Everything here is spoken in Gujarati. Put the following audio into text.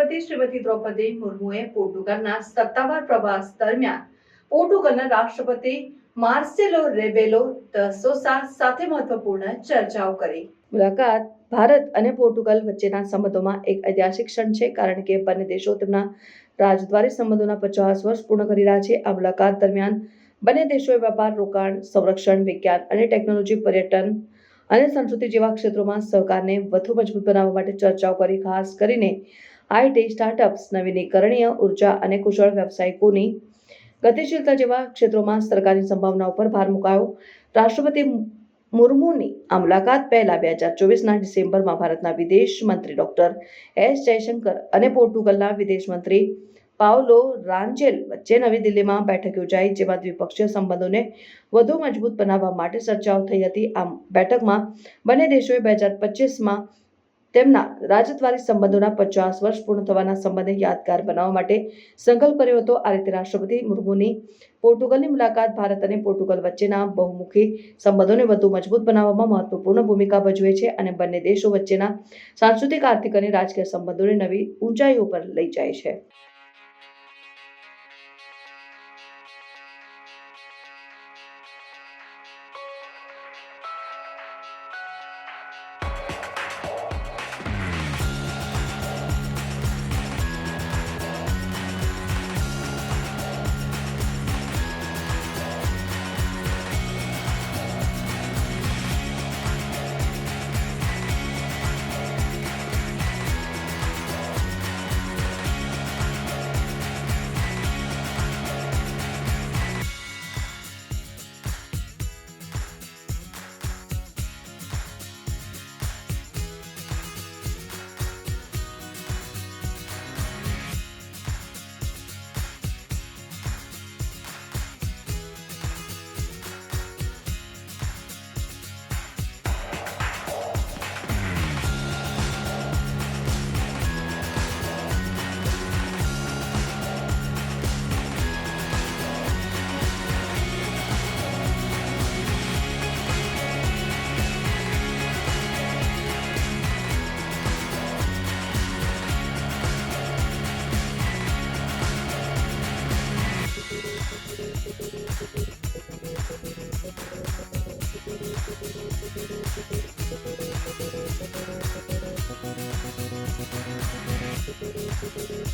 રાષ્ટ્રપતિ શ્રીમતી દ્રૌપદી મુર્મુએ પોર્ટુગલના સત્તાવાર પ્રવાસ દરમિયાન પોર્ટુગલના રાષ્ટ્રપતિ માર્સેલો રેબેલો દ સોસા સાથે મહત્વપૂર્ણ ચર્ચાઓ કરી. મુલાકાત ભારત અને પોર્ટુગલ વચ્ચેના સંબંધોમાં એક ઐતિહાસિક ક્ષણ છે, કારણ કે બંને દેશો તેમના રાજદ્વારી સંબંધોના 50 વર્ષ પૂર્ણ કરી રહ્યા છે. આ મુલાકાત દરમિયાન બંને દેશોએ વેપાર, રોકાણ, સંરક્ષણ, વિજ્ઞાન અને ટેકનોલોજી, પર્યટન અને સંસ્કૃતિ જેવા ક્ષેત્રોમાં સહકારને વધુ મજબૂત બનાવવા માટે ચર્ચાઓ કરી. ખાસ કરીને આઈટી, સ્ટાર્ટઅપ્સ, નવીનીકરણીય ઉર્જા અને કુશળ વ્યવસાયિકોની ગતિશીલતા જેવા ક્ષેત્રોમાં સરકારની સંભાવનાઓ પર ભાર મુકાયો. રાષ્ટ્રપતિ મુર્મુની આ મુલાકાત પહેલા 2024ના ડિસેમ્બરમાં ભારતના વિદેશ મંત્રી ડોક્ટર એસ જયશંકર અને પોર્ટુગલના વિદેશ મંત્રી પાઉલો રાન્જેલ વચ્ચે નવી દિલ્હીમાં બેઠક યોજાઈ, જેમાં દ્વિપક્ષીય સંબંધોને વધુ મજબૂત બનાવવા માટે ચર્ચાઓ થઈ હતી. આ બેઠકમાં બંને દેશોએ 2025માં તેમના રાજદ્વારી સંબંધોના 50 વર્ષ પૂર્ણ થવાના સંબંધને યાદગાર બનાવવા માટે સંકલ્પ કર્યો હતો. આ રીતે રાષ્ટ્રપતિ મુર્મુની પોર્ટુગલની મુલાકાત ભારત અને પોર્ટુગલ વચ્ચેના બહુમુખી સંબંધોને વધુ મજબૂત બનાવવામાં મહત્વપૂર્ણ ભૂમિકા ભજવે છે અને બંને દેશો વચ્ચેના સાંસ્કૃતિક, આર્થિક અને રાજકીય સંબંધોને નવી ઊંચાઈઓ પર લઈ જાય છે.